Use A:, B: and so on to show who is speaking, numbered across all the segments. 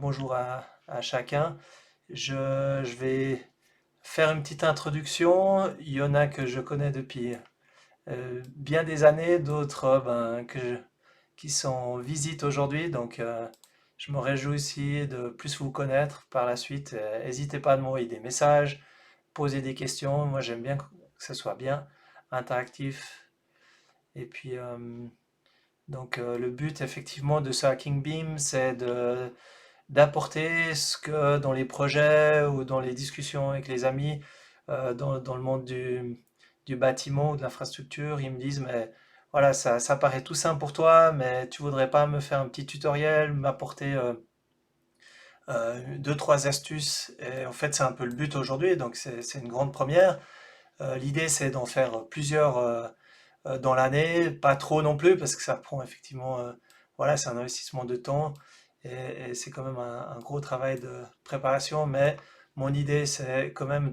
A: bonjour à chacun. Je vais faire une petite introduction. Il y en a que je connais depuis bien des années, d'autres qui sont en visite aujourd'hui. Donc, je me réjouis aussi de plus vous connaître par la suite. N'hésitez pas à m'envoyer des messages, poser des questions. Moi, j'aime bien que ce soit bien interactif. Et puis, le but effectivement de ce Hacking Beam, c'est d'apporter ce que dans les projets ou dans les discussions avec les amis dans le monde du bâtiment ou de l'infrastructure, ils me disent, mais voilà, ça paraît tout simple pour toi, mais tu voudrais pas me faire un petit tutoriel, m'apporter deux, trois astuces. Et en fait, c'est un peu le but aujourd'hui, donc c'est une grande première. L'idée, c'est d'en faire plusieurs dans l'année, pas trop non plus, parce que ça prend effectivement, voilà, c'est un investissement de temps et c'est quand même un gros travail de préparation, mais mon idée, c'est quand même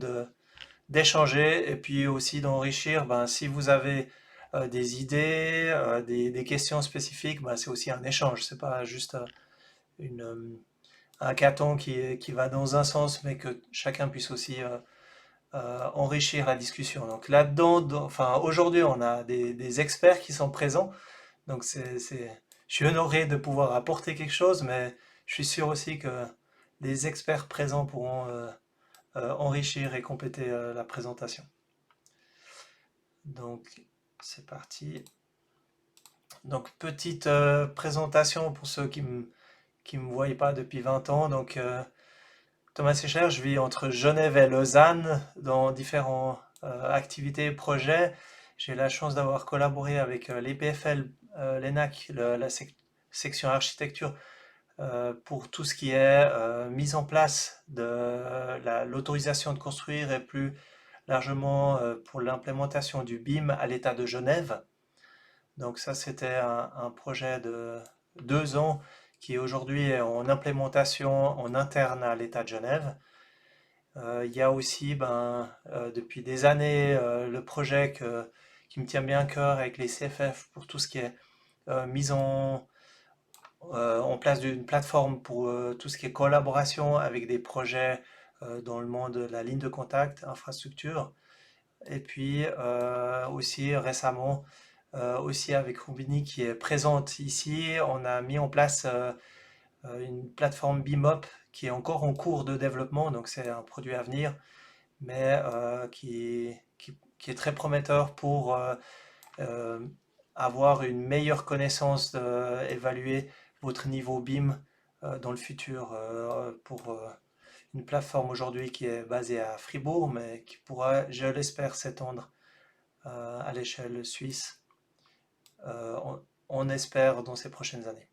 A: d'échanger et puis aussi d'enrichir. Ben, si vous avez des idées, des questions spécifiques, ben, c'est aussi un échange, c'est pas juste une, un hackathon qui va dans un sens, mais que chacun puisse aussi enrichir la discussion. Donc là-dedans, enfin aujourd'hui, on a des experts qui sont présents. Donc je suis honoré de pouvoir apporter quelque chose, mais je suis sûr aussi que les experts présents pourront enrichir et compléter la présentation. Donc c'est parti. Donc petite présentation pour ceux qui me voient pas depuis 20 ans. Donc Thomas Secher, je vis entre Genève et Lausanne dans différentes activités et projets. J'ai la chance d'avoir collaboré avec l'EPFL, l'ENAC, section architecture, pour tout ce qui est mise en place de l'autorisation de construire et plus largement pour l'implémentation du BIM à l'État de Genève. Donc ça, c'était un projet de 2 ans qui aujourd'hui est en implémentation en interne à l'État de Genève. Il y a aussi, depuis des années, le projet qui me tient bien à cœur avec les CFF pour tout ce qui est mise en place d'une plateforme pour tout ce qui est collaboration avec des projets dans le monde de la ligne de contact, infrastructure. Et puis aussi récemment, aussi avec Roubini qui est présente ici, on a mis en place une plateforme BIMOP qui est encore en cours de développement, donc c'est un produit à venir, mais qui est très prometteur pour euh, avoir une meilleure connaissance, évaluer votre niveau BIM dans le futur pour une plateforme aujourd'hui qui est basée à Fribourg, mais qui pourra, je l'espère, s'étendre à l'échelle suisse, on espère, dans ces prochaines années.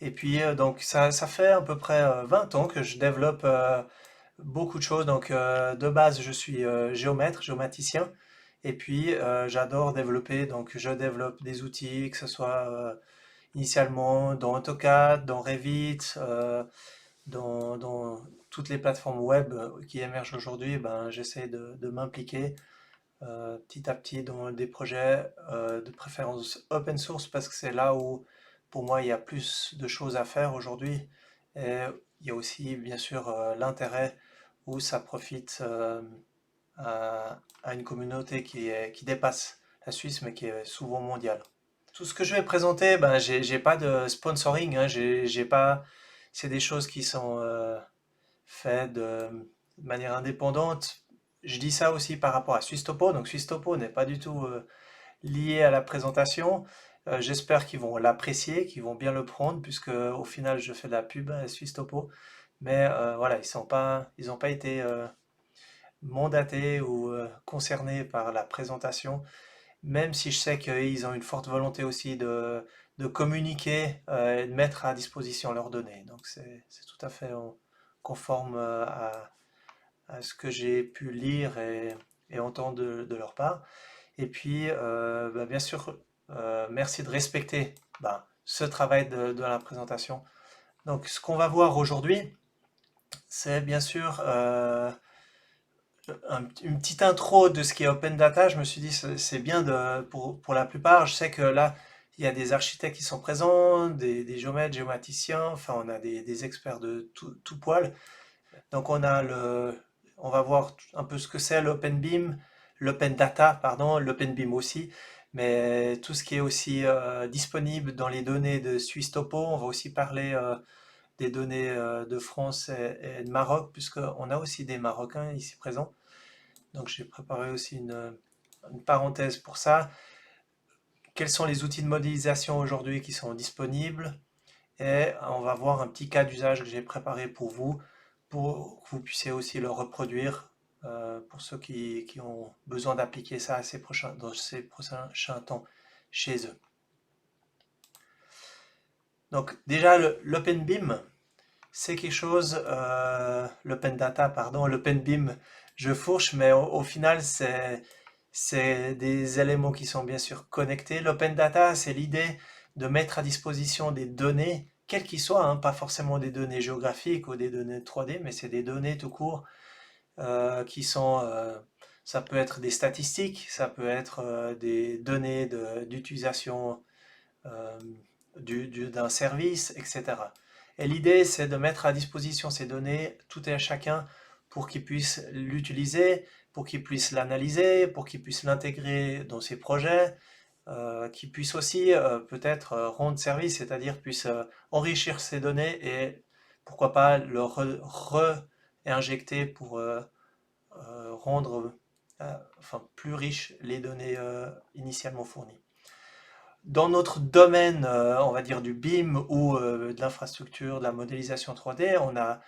A: Et puis, donc, ça fait à peu près 20 ans que je développe beaucoup de choses. Donc, de base, je suis géomètre, géomaticien. Et puis, j'adore développer. Donc, je développe des outils, que ce soit initialement dans AutoCAD, dans Revit, dans toutes les plateformes web qui émergent aujourd'hui. Ben, j'essaie de m'impliquer petit à petit dans des projets de préférence open source parce que c'est là où, pour moi, il y a plus de choses à faire aujourd'hui. Et il y a aussi, bien sûr, l'intérêt où ça profite à une communauté qui dépasse la Suisse, mais qui est souvent mondiale. Tout ce que je vais présenter, ben, j'ai pas de sponsoring, hein, j'ai pas, c'est des choses qui sont faites de manière indépendante. Je dis ça aussi par rapport à Swisstopo. Donc Swisstopo n'est pas du tout lié à la présentation. J'espère qu'ils vont l'apprécier, qu'ils vont bien le prendre, puisque au final je fais de la pub à Swisstopo. Mais voilà, ils ont pas été mandatés ou concernés par la présentation, même si je sais qu'ils ont une forte volonté aussi de communiquer et de mettre à disposition leurs données. Donc c'est tout à fait conforme à ce que j'ai pu lire et entendre de leur part. Et puis, bien sûr, merci de respecter ce travail de la présentation. Donc, ce qu'on va voir aujourd'hui, c'est bien sûr une petite intro de ce qui est Open Data. Je me suis dit, c'est bien pour la plupart. Je sais que là, Il y a des architectes qui sont présents, des géomètres, géomaticiens, enfin on a des experts de tout poil. Donc on va voir un peu ce que c'est l'Open BIM, l'Open Data, pardon, l'Open BIM aussi, mais tout ce qui est aussi disponible dans les données de Suisse Topo. On va aussi parler des données de France et de Maroc, puisqu'on a aussi des Marocains ici présents. Donc j'ai préparé aussi une parenthèse pour ça. Quels sont les outils de modélisation aujourd'hui qui sont disponibles? Et on va voir un petit cas d'usage que j'ai préparé pour que vous puissiez aussi le reproduire pour ceux qui ont besoin d'appliquer ça dans ces prochains temps chez eux. Donc déjà, l'Open BIM, c'est quelque chose, l'Open Data, pardon, l'Open BIM, je fourche, mais au final, c'est des éléments qui sont bien sûr connectés. L'Open Data, c'est l'idée de mettre à disposition des données, quelles qu'ils soient, hein, pas forcément des données géographiques ou des données 3D, mais c'est des données tout court qui sont, ça peut être des statistiques, ça peut être des données d'utilisation euh, d'un service, etc. Et l'idée, c'est de mettre à disposition ces données, tout et à chacun, pour qu'il puisse l'utiliser, pour qu'il puisse l'analyser, pour qu'il puisse l'intégrer dans ses projets, qu'il puisse aussi peut-être rendre service, c'est-à-dire puisse enrichir ces données et pourquoi pas le réinjecter pour rendre enfin, plus riches les données initialement fournies. Dans notre domaine, on va dire du BIM ou de l'infrastructure, de la modélisation 3D, on a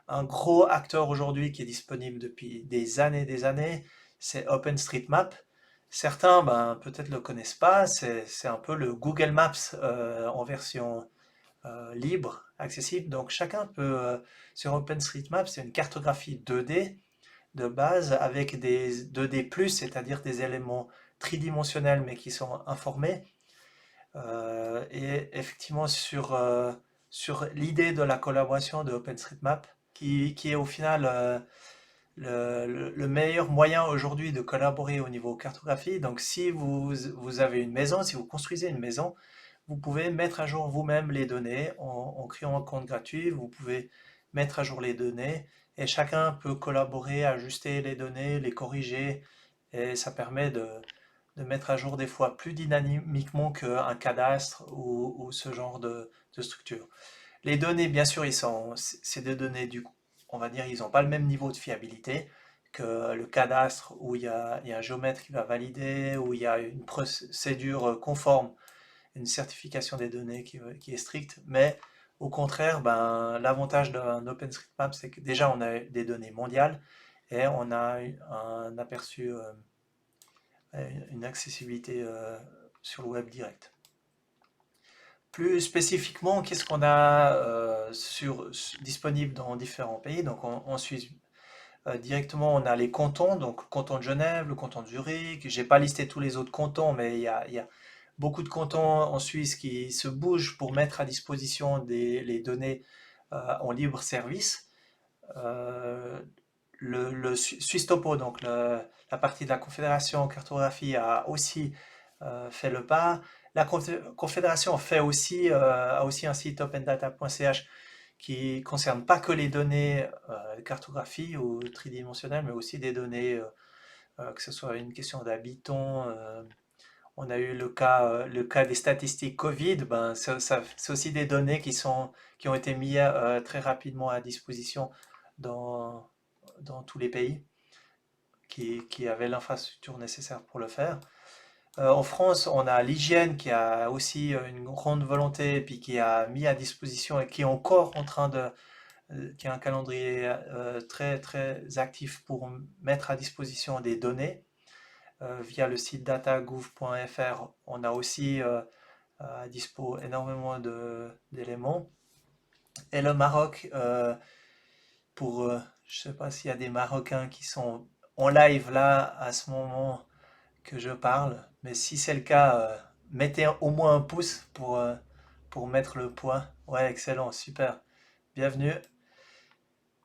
A: un gros acteur aujourd'hui qui est disponible depuis des années, c'est OpenStreetMap. Certains, ben, peut-être le connaissent pas, c'est un peu le Google Maps en version libre, accessible. Donc chacun peut, sur OpenStreetMap, c'est une cartographie 2D de base avec des 2D+, c'est-à-dire des éléments tridimensionnels mais qui sont informés. Et effectivement sur l'idée de la collaboration de OpenStreetMap, qui est au final le meilleur moyen aujourd'hui de collaborer au niveau cartographie. Donc si vous avez une maison, si vous construisez une maison, vous pouvez mettre à jour vous-même les données en créant un compte gratuit. Vous pouvez mettre à jour les données et chacun peut collaborer, ajuster les données, les corriger. Et ça permet de mettre à jour des fois plus dynamiquement qu'un cadastre ou ce genre de structure. Les données, bien sûr, c'est des données on va dire, ils n'ont pas le même niveau de fiabilité que le cadastre où il y a un géomètre qui va valider, où il y a une procédure conforme, une certification des données qui est stricte, mais au contraire, ben, l'avantage d'un OpenStreetMap, c'est que déjà on a des données mondiales et on a un aperçu, une accessibilité sur le web direct. Plus spécifiquement, qu'est-ce qu'on a disponible dans différents pays? Donc en Suisse, directement, on a les cantons, donc canton de Genève, le canton de Zurich. J'ai pas listé tous les autres cantons, mais il y a beaucoup de cantons en Suisse qui se bougent pour mettre à disposition les données en libre service. Euh, le Suisse Topo, donc la partie de la Confédération Cartographie, a aussi fait le pas. La Confédération a aussi un site opendata.ch qui concerne pas que les données de cartographie ou tridimensionnelles, mais aussi des données, que ce soit une question d'habitants. On a eu le cas des statistiques Covid. Ben, c'est aussi des données qui ont été mises très rapidement à disposition dans, dans tous les pays qui avaient l'infrastructure nécessaire pour le faire. En France, on a l'hygiène qui a aussi une grande volonté et puis qui a mis à disposition et qui est encore en train qui a un calendrier très très actif pour mettre à disposition des données. Via le site datagouv.fr, on a aussi à dispo énormément d'éléments. Et le Maroc, je ne sais pas s'il y a des Marocains qui sont en live là à ce moment que je parle, mais si c'est le cas, mettez au moins un pouce pour mettre le point. Ouais, excellent, super, bienvenue.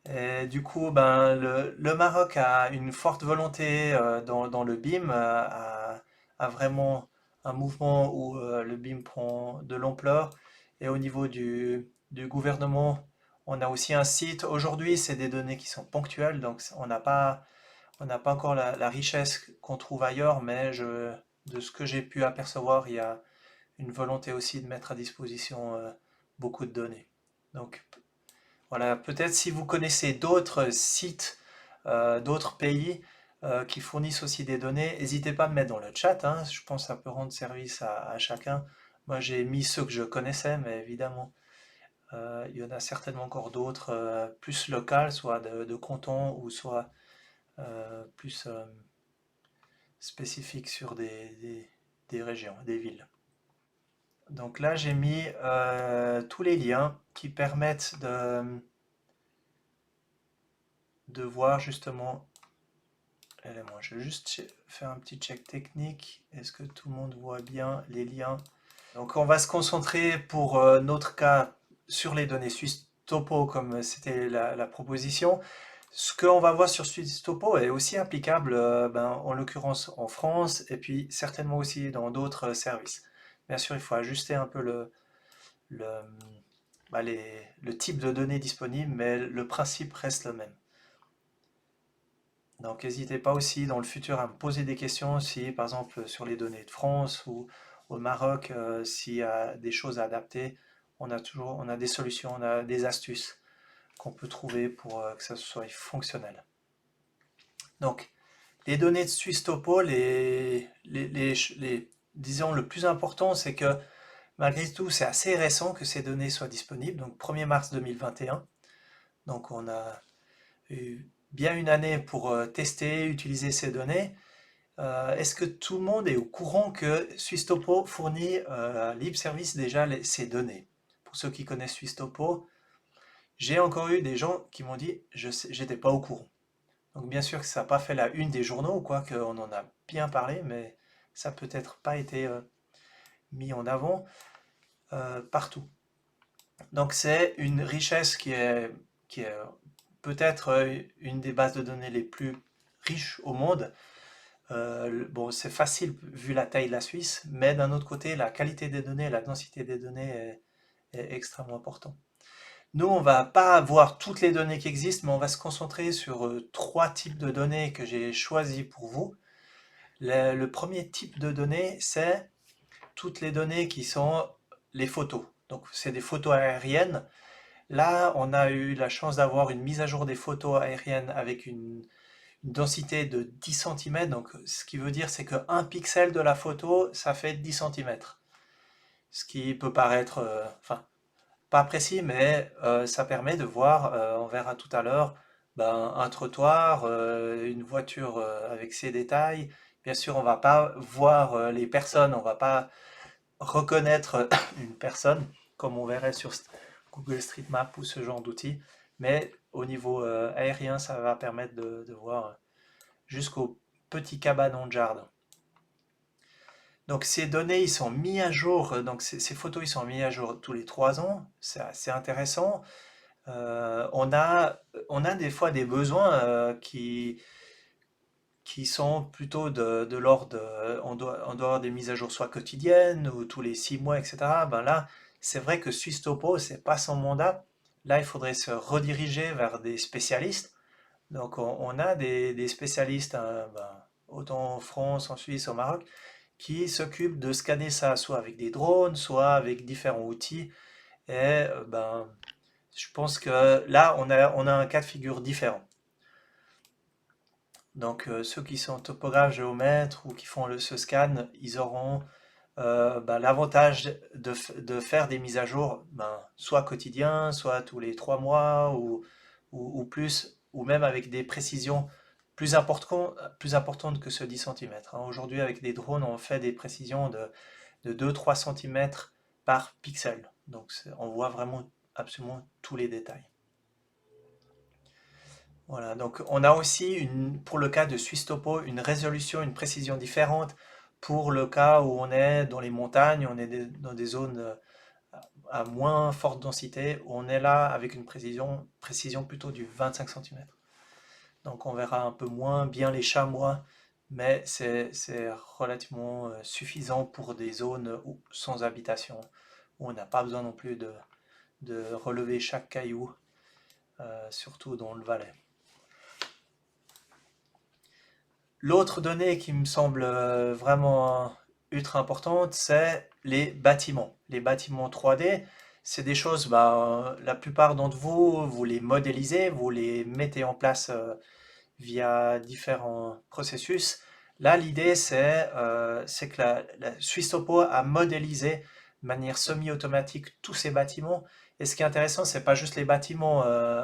A: Et du coup, ben, le Maroc a une forte volonté dans le BIM, a vraiment un mouvement où le BIM prend de l'ampleur. Et au niveau du gouvernement, on a aussi un site. Aujourd'hui, c'est des données qui sont ponctuelles, donc on n'a pas encore la richesse qu'on trouve ailleurs, mais de ce que j'ai pu apercevoir, il y a une volonté aussi de mettre à disposition beaucoup de données. Donc voilà, peut-être si vous connaissez d'autres sites, d'autres pays qui fournissent aussi des données, n'hésitez pas à me mettre dans le chat, hein. Je pense que ça peut rendre service à chacun. Moi, j'ai mis ceux que je connaissais, mais évidemment, il y en a certainement encore d'autres, plus locales, soit de cantons ou soit plus spécifiques sur des régions, des villes. Donc là, j'ai mis tous les liens qui permettent de voir justement l'élément. Je vais juste faire un petit check technique. Est-ce que tout le monde voit bien les liens? Donc on va se concentrer pour notre cas sur les données Suisse Topo comme c'était la proposition. Ce qu'on va voir sur Suisse Topo est aussi applicable en l'occurrence en France et puis certainement aussi dans d'autres services. Bien sûr, il faut ajuster un peu le, le type de données disponibles, mais le principe reste le même. Donc n'hésitez pas aussi dans le futur à me poser des questions si par exemple sur les données de France ou au Maroc, s'il y a des choses à adapter, on a des solutions, on a des astuces qu'on peut trouver pour que ça soit fonctionnel. Donc les données de Suisse Topo, disons le plus important c'est que malgré tout c'est assez récent que ces données soient disponibles, donc 1er mars 2021. Donc on a eu bien une année pour tester, utiliser ces données. Est-ce que tout le monde est au courant que SwissTopo fournit à Libre Service déjà ces données? Pour ceux qui connaissent SwissTopo, j'ai encore eu des gens qui m'ont dit je n'étais pas au courant. Donc bien sûr que ça n'a pas fait la une des journaux, quoique on en a bien parlé, mais ça n'a peut-être pas été mis en avant partout. Donc c'est une richesse qui est peut-être une des bases de données les plus riches au monde. Bon, c'est facile vu la taille de la Suisse, mais d'un autre côté, la qualité des données, la densité des données est extrêmement importante. Nous, on va pas voir toutes les données qui existent, mais on va se concentrer sur trois types de données que j'ai choisis pour vous. Le premier type de données, c'est toutes les données qui sont les photos. Donc, c'est des photos aériennes. Là, on a eu la chance d'avoir une mise à jour des photos aériennes avec une densité de 10 cm. Donc, ce qui veut dire, c'est qu'un pixel de la photo, ça fait 10 cm. Ce qui peut paraître, enfin, pas précis, mais ça permet de voir, on verra tout à l'heure, un trottoir, une voiture avec ses détails. Bien sûr, on va pas voir les personnes, on va pas reconnaître une personne comme on verrait sur Google Street Map ou ce genre d'outils, mais au niveau aérien, ça va permettre de voir jusqu'au petit cabanon de jardin. Donc ces données, ils sont mis à jour, donc ces photos, ils sont mis à jour tous les 3 ans, c'est assez intéressant. On a des fois des besoins qui sont plutôt de l'ordre, on doit avoir des mises à jour soit quotidiennes ou tous les 6 mois, etc. Ben là, c'est vrai que Suisse Topo, c'est pas son mandat. Là, il faudrait se rediriger vers des spécialistes. Donc on a des spécialistes, hein, autant en France, en Suisse, au Maroc, qui s'occupent de scanner ça, soit avec des drones, soit avec différents outils. Et je pense que là, on a un cas de figure différent. Donc ceux qui sont topographes, géomètres ou qui font ce scan, ils auront l'avantage de faire des mises à jour, soit quotidien, soit tous les 3 mois ou plus, ou même avec des précisions plus importantes que ce 10 cm. Aujourd'hui, avec des drones, on fait des précisions de 2-3 cm par pixel. Donc on voit vraiment absolument tous les détails. Voilà, donc on a aussi, pour le cas de Suisse Topo, une résolution, une précision différente pour le cas où on est dans les montagnes, on est dans des zones à moins forte densité, où on est là avec une précision plutôt du 25 cm. Donc on verra un peu moins bien les chamois, mais c'est relativement suffisant pour des zones sans habitation, où on n'a pas besoin non plus de relever chaque caillou, surtout dans le Valais. L'autre donnée qui me semble vraiment ultra importante, c'est les bâtiments. Les bâtiments 3D, c'est des choses, la plupart d'entre vous, vous les modélisez, vous les mettez en place via différents processus. Là, l'idée, c'est que la Suisse Topo a modélisé de manière semi-automatique tous ces bâtiments. Et ce qui est intéressant, c'est pas juste les bâtiments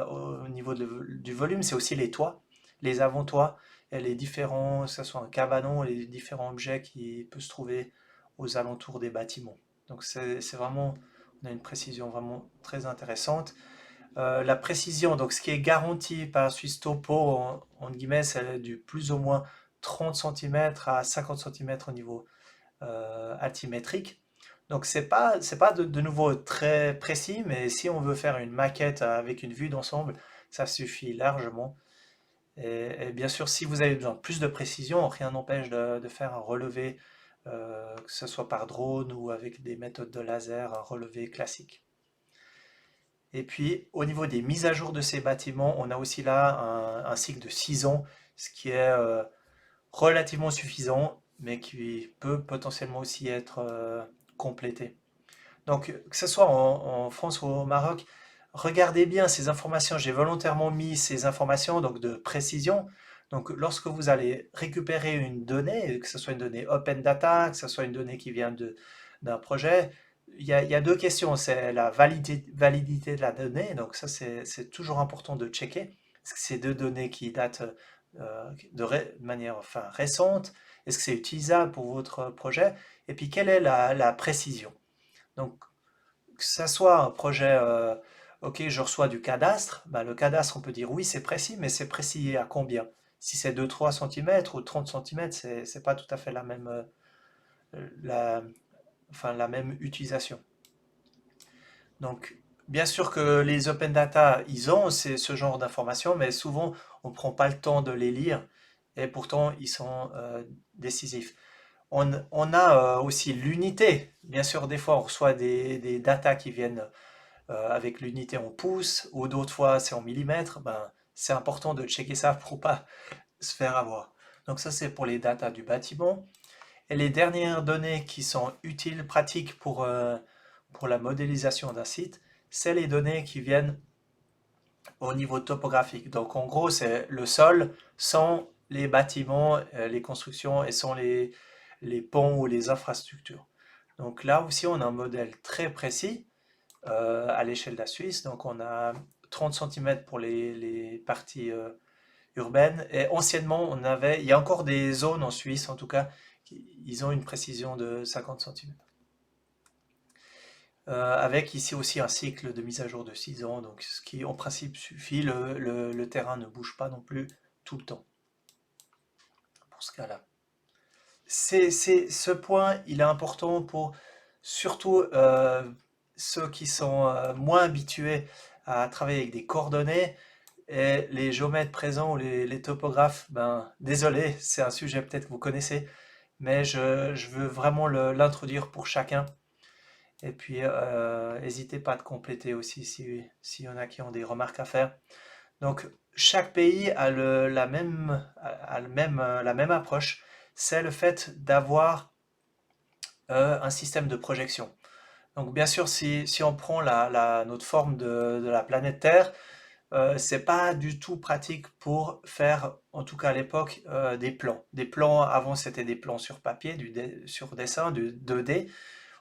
A: au niveau du volume, c'est aussi les toits, les avant-toits, et les différents, que ce soit un cabanon, les différents objets qui peuvent se trouver aux alentours des bâtiments. Donc c'est vraiment, on a une précision vraiment très intéressante. La précision, donc ce qui est garanti par Suisse Topo, en guillemets, c'est du plus ou moins 30 cm à 50 cm au niveau altimétrique. Donc c'est pas de nouveau très précis, mais si on veut faire une maquette avec une vue d'ensemble, ça suffit largement. Et bien sûr, si vous avez besoin de plus de précision, rien n'empêche de faire un relevé, que ce soit par drone ou avec des méthodes de laser, un relevé classique. Et puis, au niveau des mises à jour de ces bâtiments, on a aussi là un cycle de 6 ans, ce qui est relativement suffisant, mais qui peut potentiellement aussi être complété. Donc, que ce soit en France ou au Maroc, regardez bien ces informations. J'ai volontairement mis ces informations donc de précision. Donc, lorsque vous allez récupérer une donnée, que ce soit une donnée open data, que ce soit une donnée qui vient d'un projet, il y a deux questions. C'est la validité de la donnée. Donc, ça, c'est toujours important de checker. Est-ce que c'est deux données qui datent de manière enfin, récente? Est-ce que c'est utilisable pour votre projet? Et puis, quelle est la précision? Donc, que ça soit un projet, ok, je reçois du cadastre, le cadastre, on peut dire oui, c'est précis, mais c'est précis à combien? Si c'est 2-3 cm ou 30 cm, c'est pas tout à fait la même, la, enfin, la même utilisation. Donc, bien sûr que les open data, ils ont ce genre d'informations, mais souvent, on ne prend pas le temps de les lire, et pourtant, ils sont décisifs. On a aussi l'unité. Bien sûr, des fois, on reçoit des datas qui viennent avec l'unité en pouces, ou d'autres fois c'est en millimètres. C'est important de checker ça pour pas se faire avoir. Donc ça, c'est pour les datas du bâtiment. Et les dernières données qui sont utiles, pratiques pour la modélisation d'un site, c'est les données qui viennent au niveau topographique. Donc en gros, c'est le sol sans les bâtiments, les constructions et sans les ponts ou les infrastructures. Donc là aussi, on a un modèle très précis à l'échelle de la Suisse. Donc on a 30 cm pour les parties urbaines. Et anciennement, il y a encore des zones en Suisse, en tout cas, ils ont une précision de 50 cm. Avec ici aussi un cycle de mise à jour de 6 ans, donc ce qui en principe suffit, le terrain ne bouge pas non plus tout le temps pour ce cas-là. Ce point, il est important pour surtout ceux qui sont moins habitués à travailler avec des coordonnées et les géomètres présents ou les topographes. Désolé, c'est un sujet peut-être que vous connaissez, mais je veux vraiment l'introduire pour chacun. Et puis, n'hésitez pas à compléter aussi s'il y en a qui ont des remarques à faire. Donc, chaque pays a la même approche. C'est le fait d'avoir un système de projection. Donc, bien sûr, si on prend notre forme de la planète Terre, c'est pas du tout pratique pour faire, en tout cas à l'époque, des plans. Des plans, avant, c'était des plans sur papier, sur dessin, du 2D.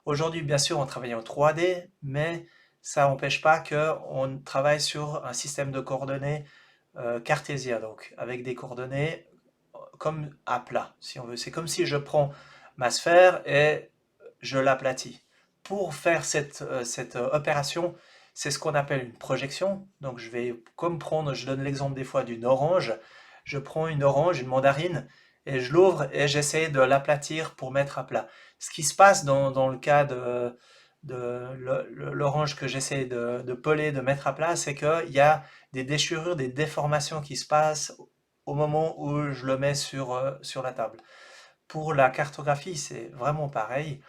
A: Aujourd'hui, bien sûr, on travaille en 3D, mais ça n'empêche pas qu'on travaille sur un système de coordonnées cartésien, donc avec des coordonnées comme à plat, si on veut. C'est comme si je prends ma sphère et je l'aplatis. Pour faire cette opération, c'est ce qu'on appelle une projection. Donc je vais comme prendre, je donne l'exemple des fois d'une orange. Je prends une orange, une mandarine, et je l'ouvre et j'essaie de l'aplatir pour mettre à plat. Ce qui se passe dans le cas de l'orange que j'essaie de peler, de mettre à plat, c'est qu'il y a des déchirures, des déformations qui se passent au moment où je le mets sur la table. Pour la cartographie, c'est vraiment pareil.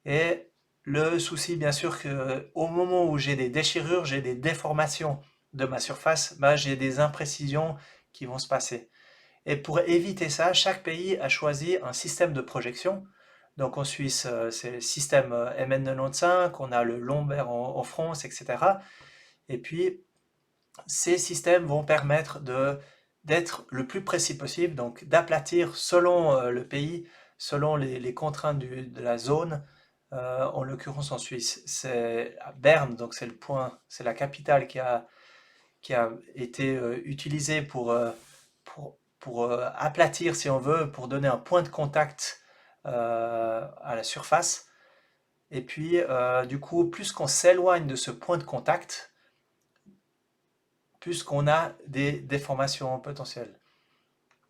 A: Et le souci, bien sûr, que au moment où j'ai des déchirures, j'ai des déformations de ma surface, bah, j'ai des imprécisions qui vont se passer. Et pour éviter ça, chaque pays a choisi un système de projection. Donc en Suisse, c'est le système MN95, on a le Lambert en France, etc. Et puis, ces systèmes vont permettre d'être le plus précis possible, donc d'aplatir selon le pays, selon les contraintes de la zone. En l'occurrence en Suisse, c'est à Berne, donc c'est le point, c'est la capitale qui a été utilisée pour aplatir, si on veut, pour donner un point de contact à la surface. Et puis, du coup, plus qu'on s'éloigne de ce point de contact, plus qu'on a des déformations potentielles.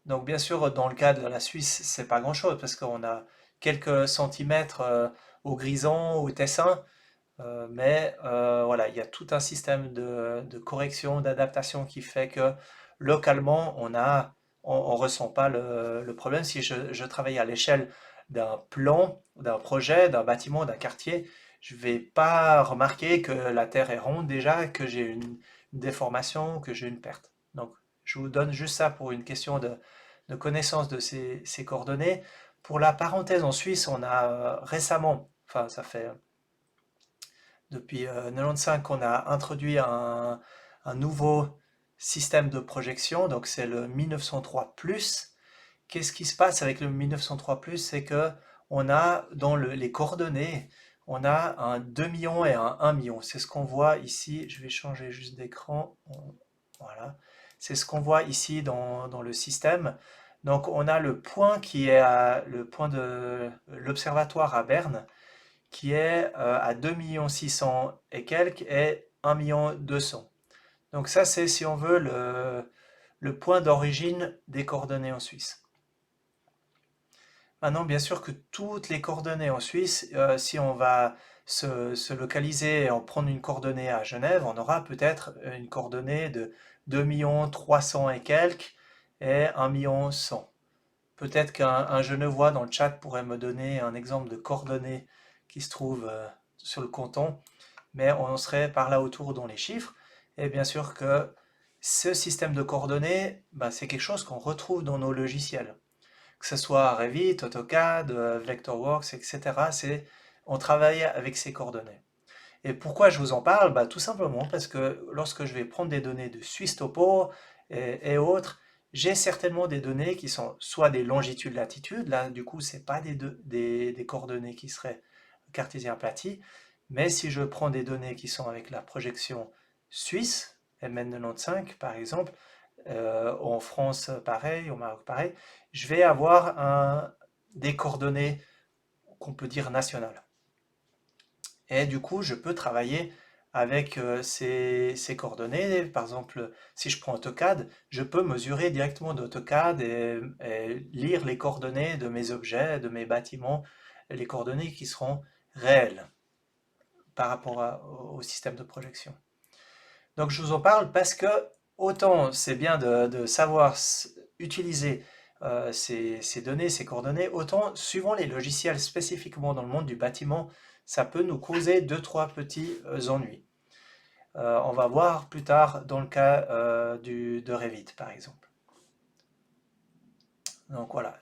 A: Donc, bien sûr, dans le cas de la Suisse, c'est pas grand-chose parce qu'on a quelques centimètres au Grison, au Tessin, mais voilà, il y a tout un système de correction, d'adaptation qui fait que localement, on ressent pas le problème. Si je travaille à l'échelle d'un plan, d'un projet, d'un bâtiment, d'un quartier, je vais pas remarquer que la terre est ronde déjà, que j'ai une déformation, que j'ai une perte. Donc, je vous donne juste ça pour une question de connaissance de ces coordonnées. Pour la parenthèse, en Suisse, on a récemment, enfin, ça fait depuis 95 qu'on a introduit un nouveau système de projection, donc c'est le 1903+. Qu'est-ce qui se passe avec le 1903+? C'est que on a dans les coordonnées, on a un 2 millions et un 1 million. C'est ce qu'on voit ici. Je vais changer juste d'écran. Voilà. C'est ce qu'on voit ici dans le système. Donc on a le point qui est le point de l'observatoire à Berne, qui est à 2 600 000 et quelques et 1 200 000. Donc ça, c'est, si on veut, le point d'origine des coordonnées en Suisse. Maintenant, bien sûr que toutes les coordonnées en Suisse, si on va se localiser et en prendre une coordonnée à Genève, on aura peut-être une coordonnée de 2 300 000 et quelques et 1 100 000. Peut-être qu'un Genevois dans le chat pourrait me donner un exemple de coordonnées qui se trouve sur le canton, mais on serait par là autour dans les chiffres. Et bien sûr que ce système de coordonnées, bah, c'est quelque chose qu'on retrouve dans nos logiciels. Que ce soit Revit, AutoCAD, Vectorworks, etc. On travaille avec ces coordonnées. Et pourquoi je vous en parle? Bah, tout simplement parce que lorsque je vais prendre des données de Suisse Topo et autres, j'ai certainement des données qui sont soit des longitudes-latitudes, là du coup c'est pas des coordonnées qui seraient cartésien aplati, mais si je prends des données qui sont avec la projection suisse, MN95 par exemple, en France pareil, au Maroc pareil, je vais avoir des coordonnées qu'on peut dire nationales. Et du coup, je peux travailler avec ces coordonnées. Par exemple, si je prends AutoCAD, je peux mesurer directement d'AutoCAD et lire les coordonnées de mes objets, de mes bâtiments, les coordonnées qui seront réelles par rapport au système de projection. Donc je vous en parle parce que autant c'est bien de savoir utiliser ces données, ces coordonnées, autant suivant les logiciels spécifiquement dans le monde du bâtiment, ça peut nous causer 2-3 petits ennuis. On va voir plus tard dans le cas de Revit par exemple. Donc voilà,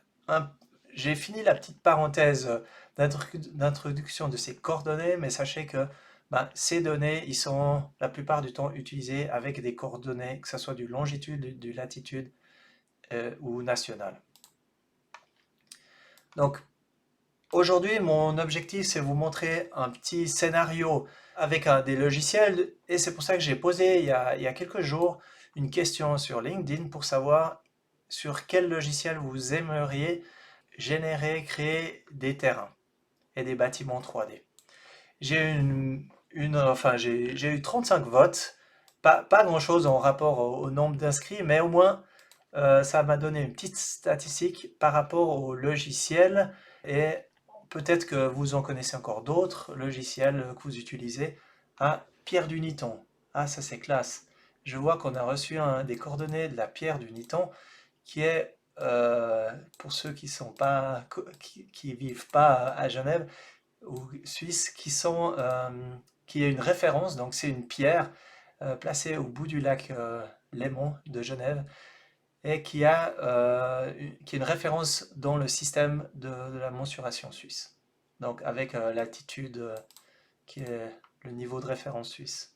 A: j'ai fini la petite parenthèse d'introduction de ces coordonnées, mais sachez que ces données, ils sont la plupart du temps utilisées avec des coordonnées, que ce soit du longitude, du latitude ou national. Donc aujourd'hui, mon objectif, c'est vous montrer un petit scénario avec des logiciels, et c'est pour ça que j'ai posé il y a quelques jours une question sur LinkedIn pour savoir sur quel logiciel vous aimeriez générer, créer des terrains et des bâtiments 3D. J'ai eu 35 votes, pas grand-chose en rapport au nombre d'inscrits, mais au moins ça m'a donné une petite statistique par rapport au logiciel et peut-être que vous en connaissez encore d'autres logiciels que vous utilisez. Ah, pierre du Niton. Ah, ça c'est classe. Je vois qu'on a reçu des coordonnées de la pierre du Niton qui est, pour ceux qui sont pas, qui vivent pas à Genève ou Suisse, qui est une référence. Donc c'est une pierre placée au bout du lac Léman de Genève et qui est une référence dans le système de la mensuration suisse. Donc avec l'altitude qui est le niveau de référence suisse.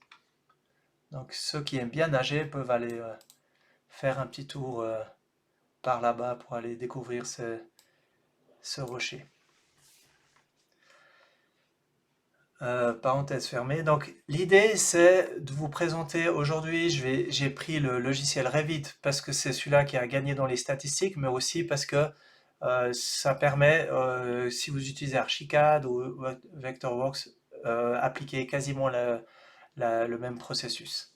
A: Donc ceux qui aiment bien nager peuvent aller faire un petit tour par là-bas pour aller découvrir ce rocher. Parenthèse fermée. Donc l'idée c'est de vous présenter aujourd'hui, j'ai pris le logiciel Revit parce que c'est celui-là qui a gagné dans les statistiques, mais aussi parce que ça permet, si vous utilisez Archicad ou Vectorworks, appliquer quasiment le même processus.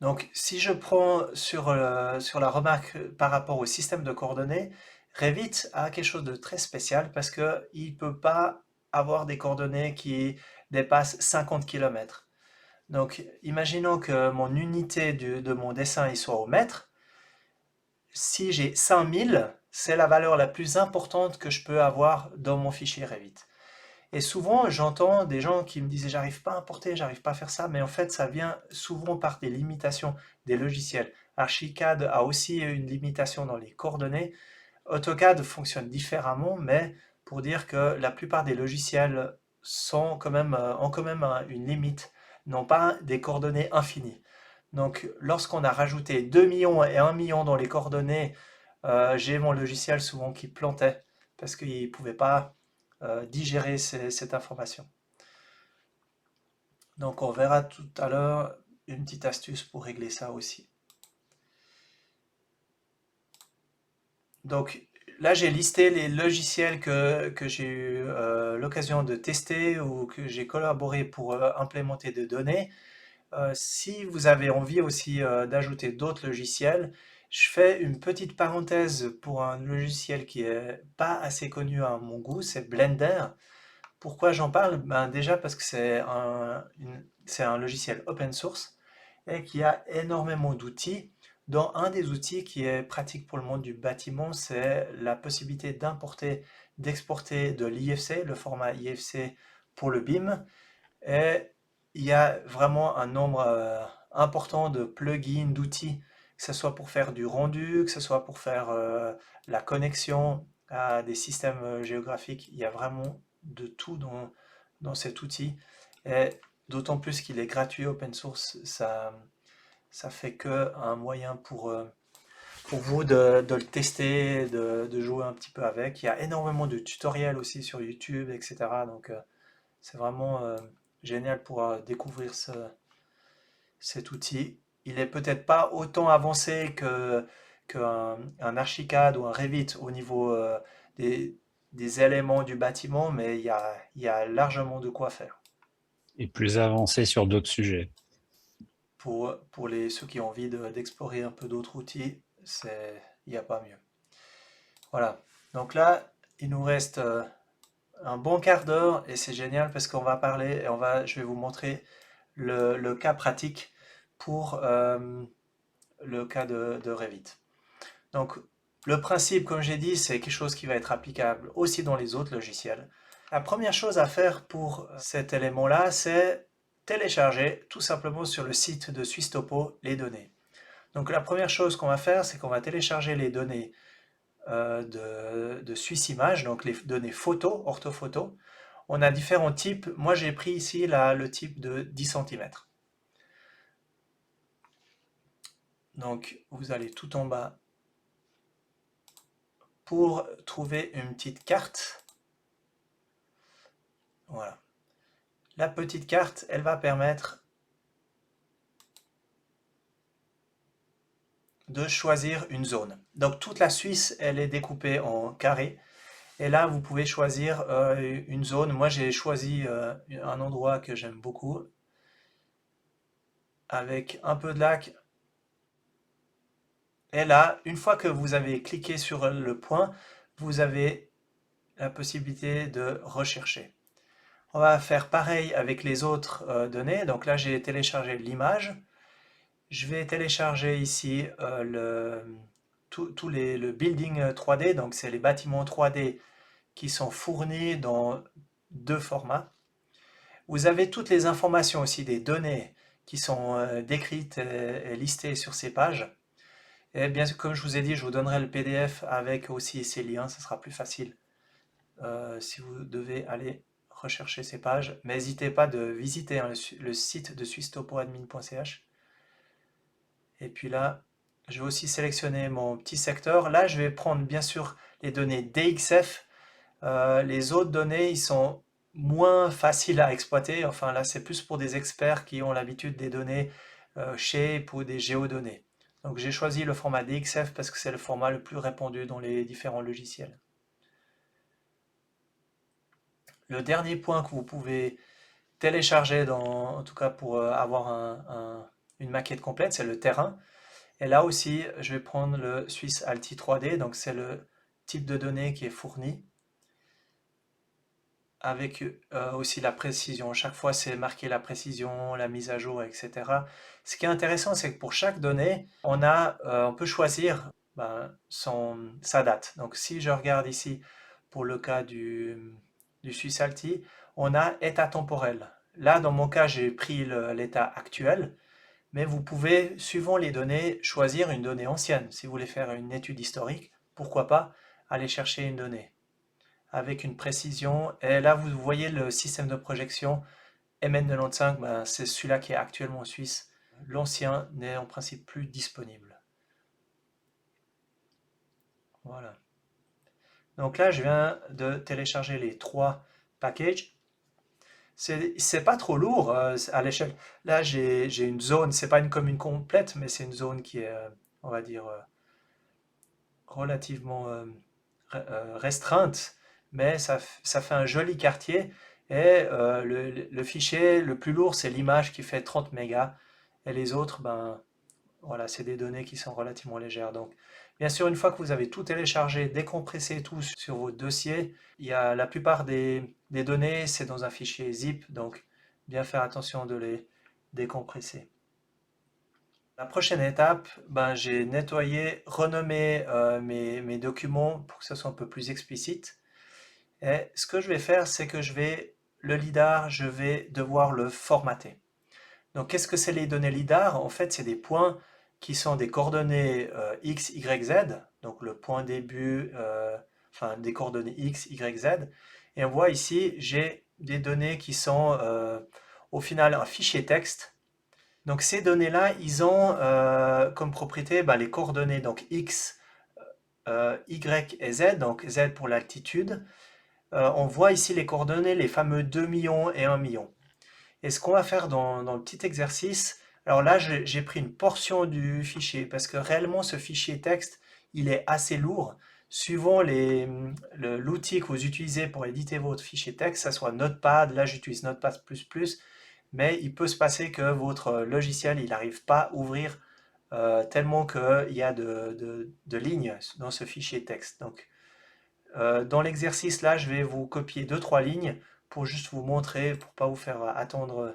A: Donc, si je prends sur la remarque par rapport au système de coordonnées, Revit a quelque chose de très spécial parce qu'il ne peut pas avoir des coordonnées qui dépassent 50 km. Donc, imaginons que mon unité de mon dessin il soit au mètre. Si j'ai 5000, c'est la valeur la plus importante que je peux avoir dans mon fichier Revit. Et souvent, j'entends des gens qui me disent j'arrive pas à importer, j'arrive pas à faire ça, mais en fait, ça vient souvent par des limitations des logiciels. Archicad a aussi une limitation dans les coordonnées. AutoCAD fonctionne différemment, mais pour dire que la plupart des logiciels ont quand même une limite, n'ont pas des coordonnées infinies. Donc, lorsqu'on a rajouté 2 millions et 1 million dans les coordonnées, j'ai mon logiciel souvent qui plantait parce qu'il ne pouvait pas digérer cette information. Donc on verra tout à l'heure une petite astuce pour régler ça aussi. Donc là j'ai listé les logiciels que j'ai eu l'occasion de tester ou que j'ai collaboré pour implémenter des données. Si vous avez envie aussi d'ajouter d'autres logiciels, je fais une petite parenthèse pour un logiciel qui est pas assez connu à mon goût, c'est Blender. Pourquoi j'en parle? Ben déjà parce que c'est un logiciel open source et qui a énormément d'outils. Dont un des outils qui est pratique pour le monde du bâtiment, c'est la possibilité d'importer, d'exporter de l'IFC, le format IFC pour le BIM. Et il y a vraiment un nombre important de plugins, d'outils, que ce soit pour faire du rendu, que ce soit pour faire la connexion à des systèmes géographiques. Il y a vraiment de tout dans cet outil. Et d'autant plus qu'il est gratuit, open source, ça fait que un moyen pour vous de le tester, de jouer un petit peu avec. Il y a énormément de tutoriels aussi sur YouTube, etc. Donc c'est vraiment génial pour découvrir cet outil. Il est peut-être pas autant avancé qu'un Archicad ou un Revit au niveau des éléments du bâtiment, mais il y a largement de quoi faire.
B: Et plus avancé sur d'autres sujets.
A: Pour ceux qui ont envie d'explorer un peu d'autres outils, il n'y a pas mieux. Voilà. Donc là, il nous reste un bon quart d'heure et c'est génial parce qu'on va parler et je vais vous montrer le cas pratique pour le cas de Revit. Donc, le principe, comme j'ai dit, c'est quelque chose qui va être applicable aussi dans les autres logiciels. La première chose à faire pour cet élément-là, c'est télécharger tout simplement sur le site de SwissTopo les données. Donc, la première chose qu'on va faire, c'est qu'on va télécharger les données de SwissImage, donc les données photos, orthophoto. On a différents types. Moi, j'ai pris ici le type de 10 cm. Donc, vous allez tout en bas pour trouver une petite carte. Voilà. La petite carte, elle va permettre de choisir une zone. Donc, toute la Suisse, elle est découpée en carrés. Et là, vous pouvez choisir une zone. Moi, j'ai choisi un endroit que j'aime beaucoup, avec un peu de lac. Et là, une fois que vous avez cliqué sur le point, vous avez la possibilité de rechercher. On va faire pareil avec les autres données. Donc là, j'ai téléchargé l'image. je vais télécharger ici le building 3D, donc c'est les bâtiments 3D qui sont fournis dans deux formats. Vous avez toutes les informations aussi des données qui sont décrites et listées sur ces pages. Et bien sûr, comme je vous ai dit, je vous donnerai le PDF avec aussi ces liens, ce sera plus facile si vous devez aller rechercher ces pages. Mais n'hésitez pas de visiter hein, le site de swisstopoadmin.ch. Et puis là, je vais aussi sélectionner mon petit secteur. Là, je vais prendre bien sûr les données DXF. Les autres données, ils sont moins faciles à exploiter. Enfin, là, c'est plus pour des experts qui ont l'habitude des données Shape ou des géodonnées. Donc, j'ai choisi le format DXF parce que c'est le format le plus répandu dans les différents logiciels. Le dernier point que vous pouvez télécharger, en tout cas pour avoir une maquette complète, c'est le terrain. Et là aussi, je vais prendre le Swiss Alti 3D, donc c'est le type de données qui est fourni, avec aussi la précision. Chaque fois, c'est marqué la précision, la mise à jour, etc. Ce qui est intéressant, c'est que pour chaque donnée, on peut choisir sa date. Donc si je regarde ici, pour le cas du Swiss Alti, on a état temporel. Là, dans mon cas, j'ai pris l'état actuel. Mais vous pouvez, suivant les données, choisir une donnée ancienne. Si vous voulez faire une étude historique, pourquoi pas aller chercher une donnée avec une précision. Et là, vous voyez le système de projection MN95, c'est celui-là qui est actuellement en Suisse. L'ancien n'est en principe plus disponible. Voilà. Donc là, je viens de télécharger les trois packages. C'est pas trop lourd à l'échelle. Là, j'ai une zone, c'est pas une commune complète, mais c'est une zone qui est, on va dire, relativement restreinte, mais ça fait un joli quartier. Et le fichier le plus lourd, c'est l'image qui fait 30 mégas. Et les autres, voilà, c'est des données qui sont relativement légères. Donc, bien sûr, une fois que vous avez tout téléchargé, décompressé tout sur votre dossier, il y a la plupart des données, c'est dans un fichier zip, donc bien faire attention de les décompresser. La prochaine étape, j'ai nettoyé, renommé mes documents pour que ce soit un peu plus explicite. Et ce que je vais faire, c'est que le LIDAR, je vais devoir le formater. Donc, qu'est-ce que c'est les données LIDAR? En fait, c'est des points qui sont des coordonnées X, Y, Z. Donc, le point début, enfin, des coordonnées X, Y, Z. Et on voit ici, j'ai des données qui sont au final un fichier texte. Donc, ces données-là, ils ont comme propriété les coordonnées donc X, Y et Z. Donc, Z pour l'altitude. On voit ici les coordonnées, les fameux 2 millions et 1 million. Et ce qu'on va faire dans le petit exercice, alors là j'ai pris une portion du fichier parce que réellement ce fichier texte il est assez lourd. Suivant l'outil que vous utilisez pour éditer votre fichier texte, ça soit Notepad, là j'utilise Notepad++, mais il peut se passer que votre logiciel il n'arrive pas à ouvrir tellement qu'il y a de lignes dans ce fichier texte. Donc dans l'exercice là, je vais vous copier 2-3 lignes pour juste vous montrer, pour pas vous faire attendre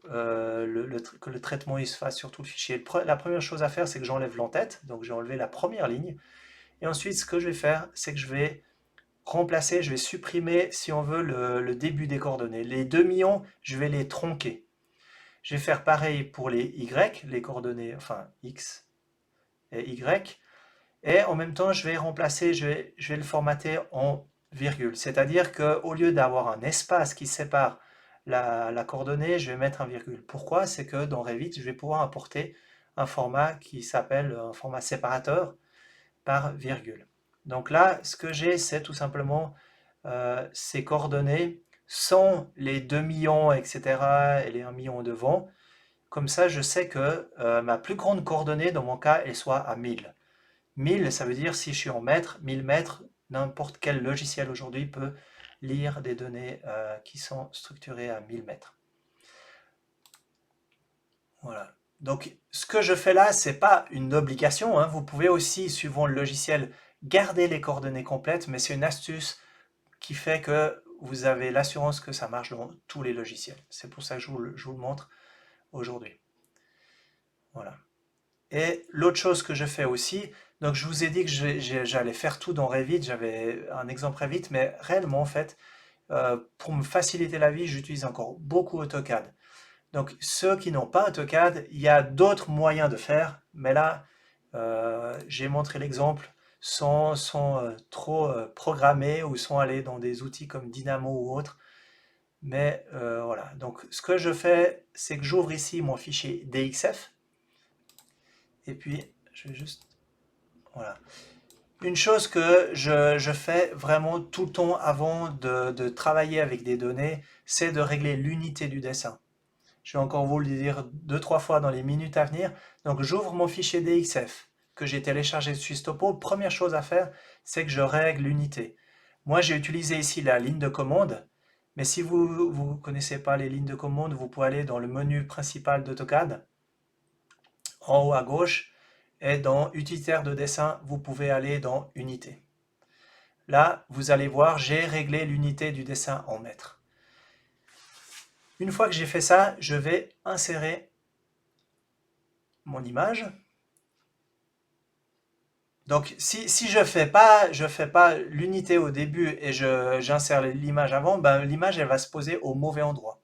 A: que le traitement il se fasse sur tout le fichier. La première chose à faire, c'est que j'enlève l'entête, donc j'ai enlevé la première ligne. Et ensuite, ce que je vais faire, c'est que je vais remplacer, je vais supprimer, si on veut, le début des coordonnées. Les 2 millions, je vais les tronquer. Je vais faire pareil pour les Y, les coordonnées, enfin X et Y. Et en même temps, je vais remplacer, je vais le formater en virgule. C'est-à-dire qu'au lieu d'avoir un espace qui sépare la coordonnée, je vais mettre un virgule. Pourquoi? C'est que dans Revit, je vais pouvoir importer un format qui s'appelle un format séparateur par virgule. Donc là, ce que j'ai, c'est tout simplement ces coordonnées sans les 2 millions, etc. et les 1 million devant. Comme ça, je sais que ma plus grande coordonnée, dans mon cas, elle soit à 1000. 1000, ça veut dire si je suis en mètres, 1000 mètres, n'importe quel logiciel aujourd'hui peut lire des données qui sont structurées à 1000 mètres. Voilà. Donc, ce que je fais là, c'est pas une obligation, hein. Vous pouvez aussi, suivant le logiciel, garder les coordonnées complètes, mais c'est une astuce qui fait que vous avez l'assurance que ça marche dans tous les logiciels. C'est pour ça que je vous le montre aujourd'hui. Voilà. Et l'autre chose que je fais aussi, donc je vous ai dit que j'allais faire tout dans Revit, j'avais un exemple Revit, mais réellement en fait, pour me faciliter la vie, j'utilise encore beaucoup AutoCAD. Donc ceux qui n'ont pas AutoCAD, il y a d'autres moyens de faire, mais là, j'ai montré l'exemple sans trop programmer ou sans aller dans des outils comme Dynamo ou autre. Mais voilà, donc ce que je fais, c'est que j'ouvre ici mon fichier DXF, et puis je vais juste... Voilà. Une chose que je fais vraiment tout le temps avant de travailler avec des données, c'est de régler l'unité du dessin. Je vais encore vous le dire deux, trois fois dans les minutes à venir. Donc j'ouvre mon fichier DXF que j'ai téléchargé de Swistopo. Première chose à faire, c'est que je règle l'unité. Moi, j'ai utilisé ici la ligne de commande, mais si vous ne connaissez pas les lignes de commande, vous pouvez aller dans le menu principal d'AutoCAD, en haut à gauche, et dans utilitaire de dessin, vous pouvez aller dans unité. Là, vous allez voir, j'ai réglé l'unité du dessin en mètres. Une fois que j'ai fait ça, je vais insérer mon image. Donc, si je fais pas l'unité au début et j'insère l'image avant, ben, l'image, elle va se poser au mauvais endroit.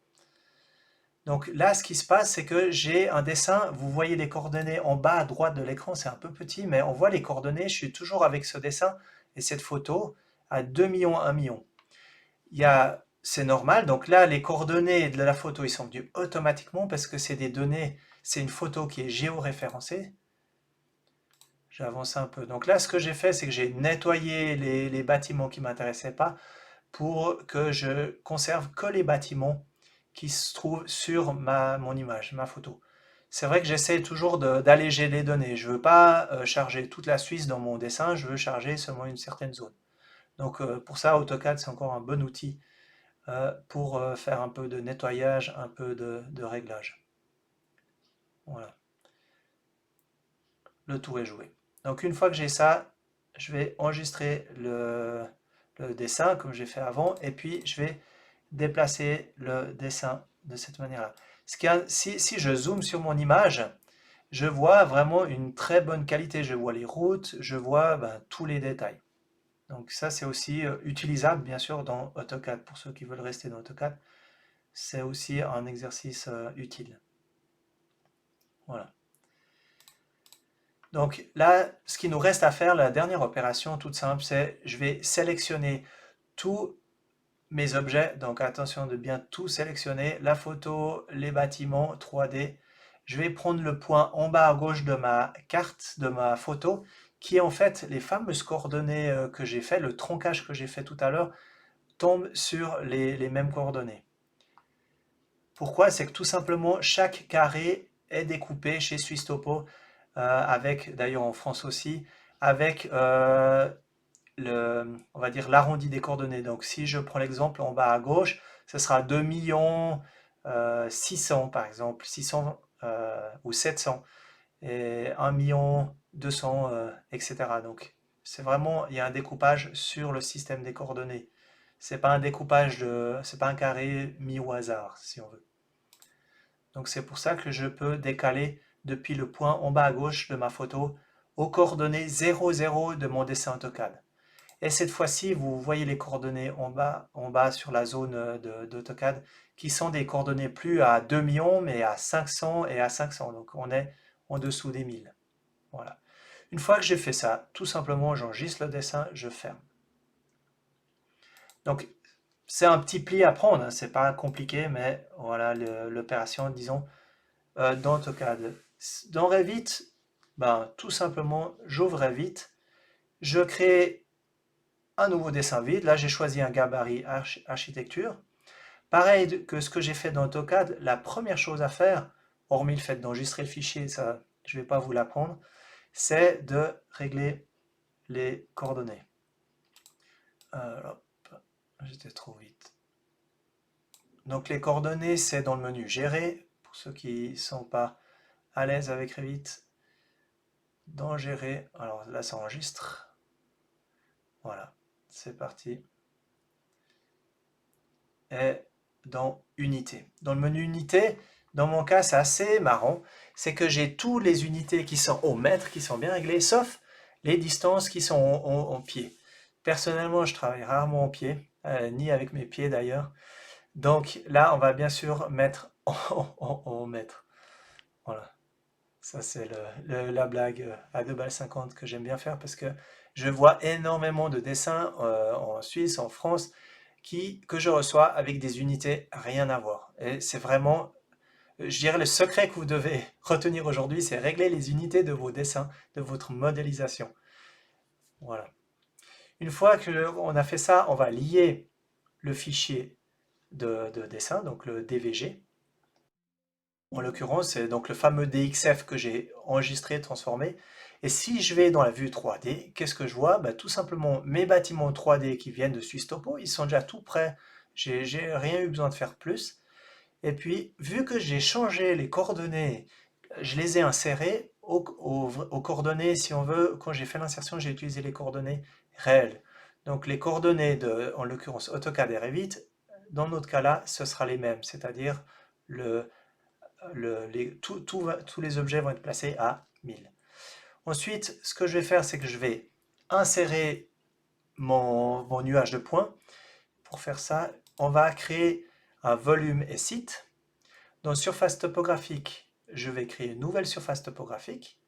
A: Donc là, ce qui se passe, c'est que j'ai un dessin. Vous voyez les coordonnées en bas à droite de l'écran, c'est un peu petit, mais on voit les coordonnées. Je suis toujours avec ce dessin et cette photo à 2 millions, 1 million. C'est normal. Donc là, les coordonnées de la photo, ils sont venus automatiquement parce que c'est des données, c'est une photo qui est géoréférencée. J'avance un peu. Donc là, ce que j'ai fait, c'est que j'ai nettoyé les bâtiments qui ne m'intéressaient pas pour que je conserve que les bâtiments qui se trouvent sur mon image, ma photo. C'est vrai que j'essaie toujours d'alléger les données. Je ne veux pas charger toute la Suisse dans mon dessin, je veux charger seulement une certaine zone. Donc pour ça, AutoCAD, c'est encore un bon outil pour faire un peu de nettoyage, un peu de réglage. Voilà, le tour est joué. Donc une fois que j'ai ça, je vais enregistrer le dessin comme j'ai fait avant, et puis je vais déplacer le dessin de cette manière-là. Si je zoome sur mon image, je vois vraiment une très bonne qualité. Je vois les routes, je vois tous les détails. Donc ça, c'est aussi utilisable, bien sûr, dans AutoCAD. Pour ceux qui veulent rester dans AutoCAD, c'est aussi un exercice utile. Voilà. Donc là, ce qui nous reste à faire, la dernière opération toute simple, c'est je vais sélectionner tous mes objets. Donc attention de bien tout sélectionner, la photo, les bâtiments 3D. Je vais prendre le point en bas à gauche de ma carte, de ma photo, qui est en fait les fameuses coordonnées que j'ai fait, le troncage que j'ai fait tout à l'heure, tombe sur les mêmes coordonnées. Pourquoi? C'est que tout simplement, chaque carré est découpé chez Swisstopo, avec, d'ailleurs en France aussi, avec on va dire l'arrondi des coordonnées. Donc si je prends l'exemple en bas à gauche, ce sera 2 millions 600 par exemple, 600 ou 700, et 1 million 200, etc. Donc c'est vraiment, il y a un découpage sur le système des coordonnées. C'est pas un découpage c'est pas un carré mis au hasard, si on veut. Donc c'est pour ça que je peux décaler depuis le point en bas à gauche de ma photo aux coordonnées 00 de mon dessin AutoCAD. Et cette fois-ci, vous voyez les coordonnées en bas sur la zone d'AutoCAD, qui sont des coordonnées plus à 2 millions, mais à 500 et à 500. Donc on est en dessous des 1000. Voilà. Une fois que j'ai fait ça, tout simplement, j'enregistre le dessin, je ferme. Donc c'est un petit pli à prendre, hein, c'est pas compliqué, mais voilà l'opération, disons, dans AutoCAD. Dans Revit, tout simplement, j'ouvre Revit, je crée un nouveau dessin vide. Là, j'ai choisi un gabarit architecture. Pareil que ce que j'ai fait dans AutoCAD, la première chose à faire, hormis le fait d'enregistrer le fichier, ça, je ne vais pas vous l'apprendre, c'est de régler les coordonnées. Hop, j'étais trop vite. Donc les coordonnées, c'est dans le menu Gérer, pour ceux qui ne sont pas à l'aise avec Revit. Dans Gérer, alors là, ça enregistre. Voilà, c'est parti. Et dans Unité. Dans le menu Unité, Dans mon cas, c'est assez marrant. C'est que j'ai toutes les unités qui sont au mètre, qui sont bien réglées, sauf les distances qui sont en pied. Personnellement, je travaille rarement en pied, ni avec mes pieds d'ailleurs. Donc là, on va bien sûr mettre en mètres. Voilà. Ça, c'est la blague à 2,50 balles que j'aime bien faire parce que je vois énormément de dessins en Suisse, en France, que je reçois avec des unités rien à voir. Et c'est vraiment, je dirais, le secret que vous devez retenir aujourd'hui, c'est régler les unités de vos dessins, de votre modélisation. Voilà. Une fois qu'on a fait ça, on va lier le fichier de dessin, donc le DVG. En l'occurrence, c'est donc le fameux DXF que j'ai enregistré, transformé. Et si je vais dans la vue 3D, qu'est-ce que je vois? Bah, tout simplement, mes bâtiments 3D qui viennent de Suisse Topo, ils sont déjà tout prêts. J'ai rien eu besoin de faire plus. Et puis, vu que j'ai changé les coordonnées, je les ai insérées aux coordonnées, si on veut, quand j'ai fait l'insertion, j'ai utilisé les coordonnées réelles. Donc les coordonnées en l'occurrence AutoCAD et Revit, dans notre cas-là, ce sera les mêmes, c'est-à-dire tous les objets vont être placés à 1000. Ensuite, ce que je vais faire, c'est que je vais insérer mon nuage de points. Pour faire ça, on va créer un volume et site. Dans surface topographique, je vais créer une nouvelle surface topographique.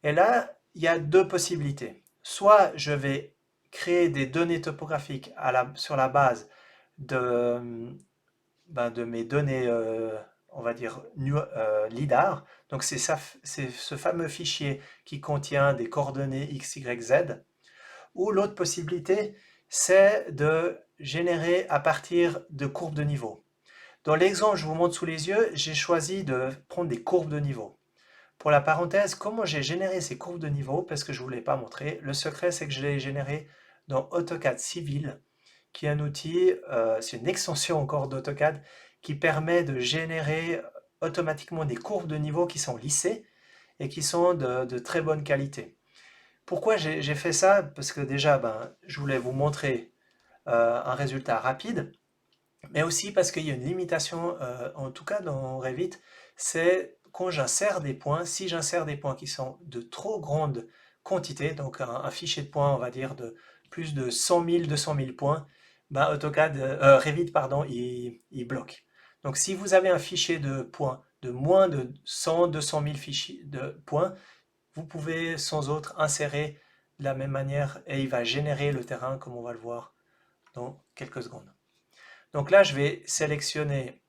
A: Et là, il y a deux possibilités. Soit je vais créer des données topographiques sur la base de mes données, on va dire, LIDAR. Donc c'est ce fameux fichier qui contient des coordonnées X, Y, Z. Ou l'autre possibilité, c'est de générer à partir de courbes de niveau. Dans l'exemple que je vous montre sous les yeux, j'ai choisi de prendre des courbes de niveau. Pour la parenthèse, comment j'ai généré ces courbes de niveau, parce que je ne vous l'ai pas montré, le secret c'est que je l'ai généré dans AutoCAD Civil, qui est un outil, c'est une extension encore d'AutoCAD, qui permet de générer automatiquement des courbes de niveau qui sont lissées et qui sont de très bonne qualité. Pourquoi j'ai fait ça? Parce que déjà, je voulais vous montrer un résultat rapide, mais aussi parce qu'il y a une limitation, en tout cas dans Revit, c'est quand j'insère des points, si j'insère des points qui sont de trop grande quantité, donc un fichier de points, on va dire de plus de 100 000, 200 000 points, Revit, pardon, il bloque. Donc si vous avez un fichier de points de moins de 100, 200 000 fichiers de points, vous pouvez sans autre insérer de la même manière et il va générer le terrain comme on va le voir dans quelques secondes. Donc là, je vais sélectionner,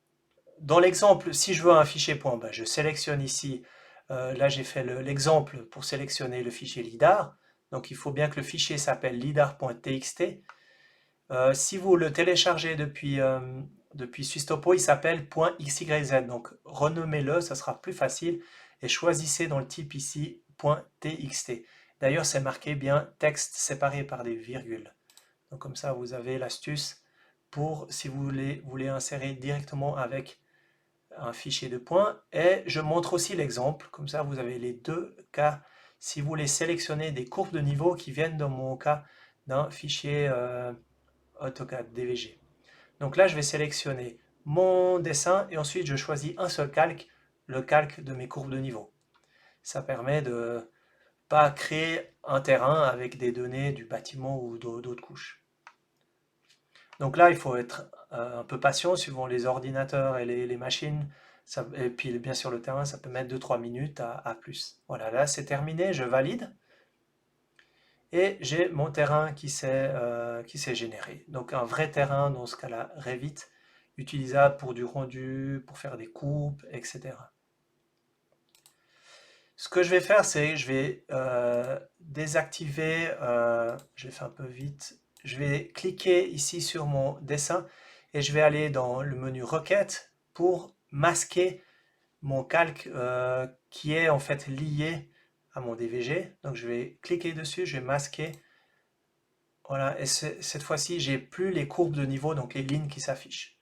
A: dans l'exemple, si je veux un fichier point, je sélectionne ici, là j'ai fait l'exemple pour sélectionner le fichier LIDAR, donc il faut bien que le fichier s'appelle lidar.txt. Si vous le téléchargez depuis SwissTopo, il s'appelle .xyz, donc renommez-le, ça sera plus facile, et choisissez dans le type ici .txt. D'ailleurs, c'est marqué bien texte séparé par des virgules. Donc comme ça, vous avez l'astuce pour si vous voulez insérer directement avec un fichier de points. Et je montre aussi l'exemple, comme ça vous avez les deux cas. Si vous voulez sélectionner des courbes de niveau qui viennent dans mon cas d'un fichier AutoCAD DVG. Donc là, je vais sélectionner mon dessin et ensuite je choisis un seul calque, le calque de mes courbes de niveau. Ça permet de pas créer un terrain avec des données du bâtiment ou d'autres couches. Donc là, il faut être un peu patient suivant les ordinateurs et les machines. Et puis bien sûr le terrain, ça peut mettre 2-3 minutes à plus. Voilà, là c'est terminé, je valide. Et j'ai mon terrain qui s'est généré. Donc un vrai terrain, dans ce cas-là, Revit, utilisable pour du rendu, pour faire des coupes, etc. Ce que je vais faire, c'est je vais désactiver, je vais faire un peu vite, je vais cliquer ici sur mon dessin et je vais aller dans le menu requête pour masquer mon calque qui est en fait lié à mon DVG. Donc je vais cliquer dessus, je vais masquer. Voilà, et cette fois-ci, j'ai plus les courbes de niveau, donc les lignes qui s'affichent.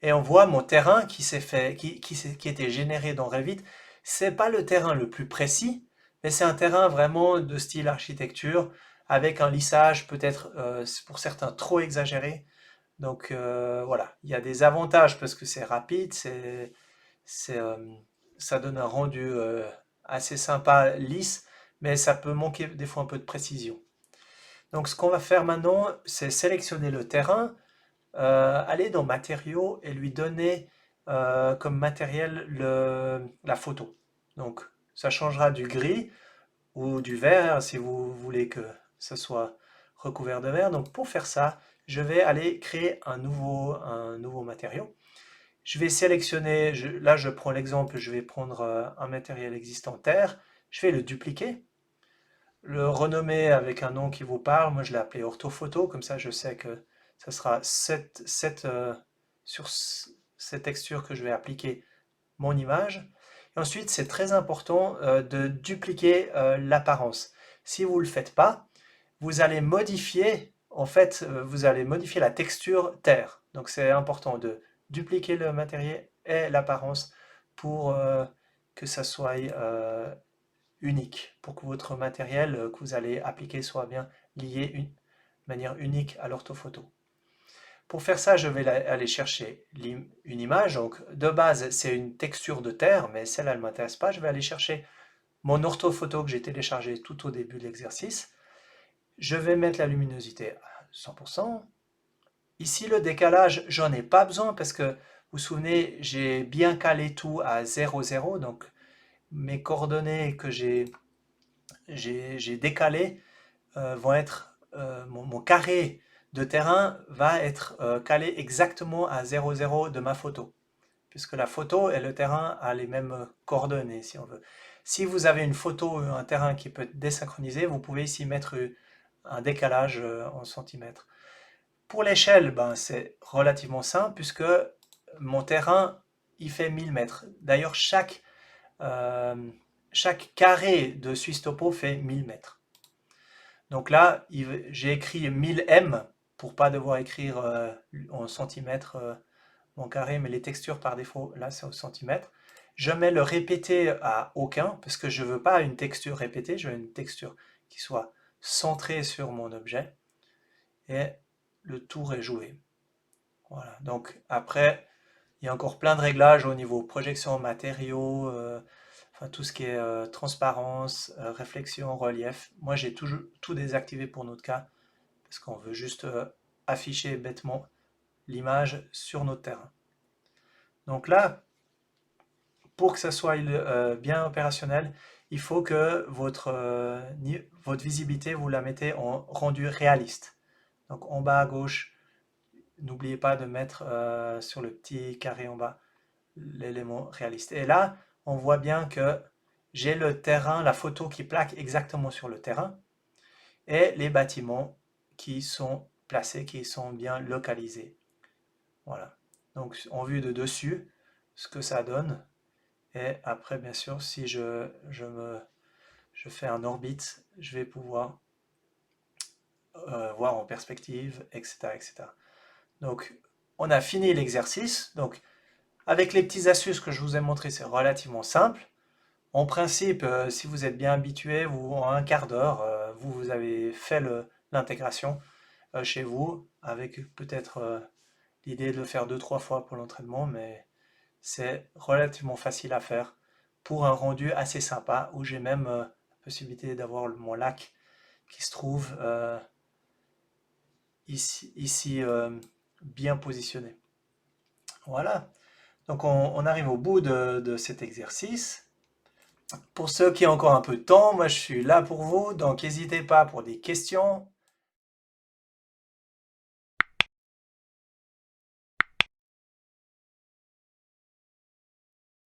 A: Et on voit mon terrain qui s'est fait, qui était généré dans Revit. C'est pas le terrain le plus précis, mais c'est un terrain vraiment de style architecture, avec un lissage peut-être pour certains trop exagéré. Donc voilà, il y a des avantages parce que c'est rapide, ça donne un rendu assez sympa, lisse, mais ça peut manquer des fois un peu de précision. Donc ce qu'on va faire maintenant, c'est sélectionner le terrain, aller dans matériaux et lui donner comme matériel la photo. Donc ça changera du gris ou du vert si vous voulez que ce soit recouvert de vert. Donc pour faire ça, je vais aller créer un nouveau matériau. Je vais sélectionner, là je prends l'exemple, je vais prendre un matériel existant terre, je vais le dupliquer, le renommer avec un nom qui vous parle. Moi je l'ai appelé orthophoto, comme ça je sais que ça sera sur cette texture que je vais appliquer mon image. Et ensuite, c'est très important de dupliquer l'apparence. Si vous ne le faites pas, vous allez modifier, en fait, vous allez modifier la texture terre. Donc c'est important de dupliquer le matériel et l'apparence pour que ça soit unique, pour que votre matériel que vous allez appliquer soit bien lié de manière unique à l'orthophoto. Pour faire ça, je vais aller chercher une image. Donc, de base, c'est une texture de terre, mais celle-là ne m'intéresse pas. Je vais aller chercher mon orthophoto que j'ai téléchargé tout au début de l'exercice. Je vais mettre la luminosité à 100%. Ici, le décalage, j'en ai pas besoin parce que, vous vous souvenez, j'ai bien calé tout à 0,0. Donc, mes coordonnées que j'ai décalées vont être, mon carré de terrain va être calé exactement à 0,0 de ma photo, puisque la photo et le terrain a les mêmes coordonnées, si on veut. Si vous avez une photo ou un terrain qui peut être désynchronisé, vous pouvez ici mettre un décalage en centimètres. Pour l'échelle, ben, c'est relativement simple, puisque mon terrain, il fait 1000 mètres. D'ailleurs, chaque carré de Swiss Topo fait 1000 mètres. Donc là, j'ai écrit 1000 m pour pas devoir écrire en centimètres mon carré, mais les textures par défaut, là c'est au centimètre. Je mets le répété à aucun, parce que je veux pas une texture répétée, je veux une texture qui soit centrée sur mon objet, et le tour est joué. Voilà, donc après, il y a encore plein de réglages au niveau projection, matériaux, enfin tout ce qui est transparence, réflexion, relief. Moi j'ai tout désactivé pour notre cas, parce qu'on veut juste afficher bêtement l'image sur notre terrain. Donc là, pour que ça soit bien opérationnel, il faut que votre visibilité, vous la mettez en rendu réaliste. Donc en bas à gauche, n'oubliez pas de mettre sur le petit carré en bas l'élément réaliste. Et là, on voit bien que j'ai le terrain, la photo qui plaque exactement sur le terrain, et les bâtiments qui sont placés, qui sont bien localisés. Voilà. Donc en vue de dessus, ce que ça donne. Et après, bien sûr, si je fais un orbite, je vais pouvoir voir en perspective, etc., etc. Donc, on a fini l'exercice. Donc, avec les petites astuces que je vous ai montrées, c'est relativement simple. En principe, si vous êtes bien habitué, en un quart d'heure, vous avez fait l'intégration chez vous, avec peut-être l'idée de le faire 2-3 fois pour l'entraînement, mais c'est relativement facile à faire pour un rendu assez sympa, où j'ai même la possibilité d'avoir mon lac qui se trouve ici bien positionné. Voilà, donc on arrive au bout de cet exercice. Pour ceux qui ont encore un peu de temps, moi je suis là pour vous, donc n'hésitez pas pour des questions.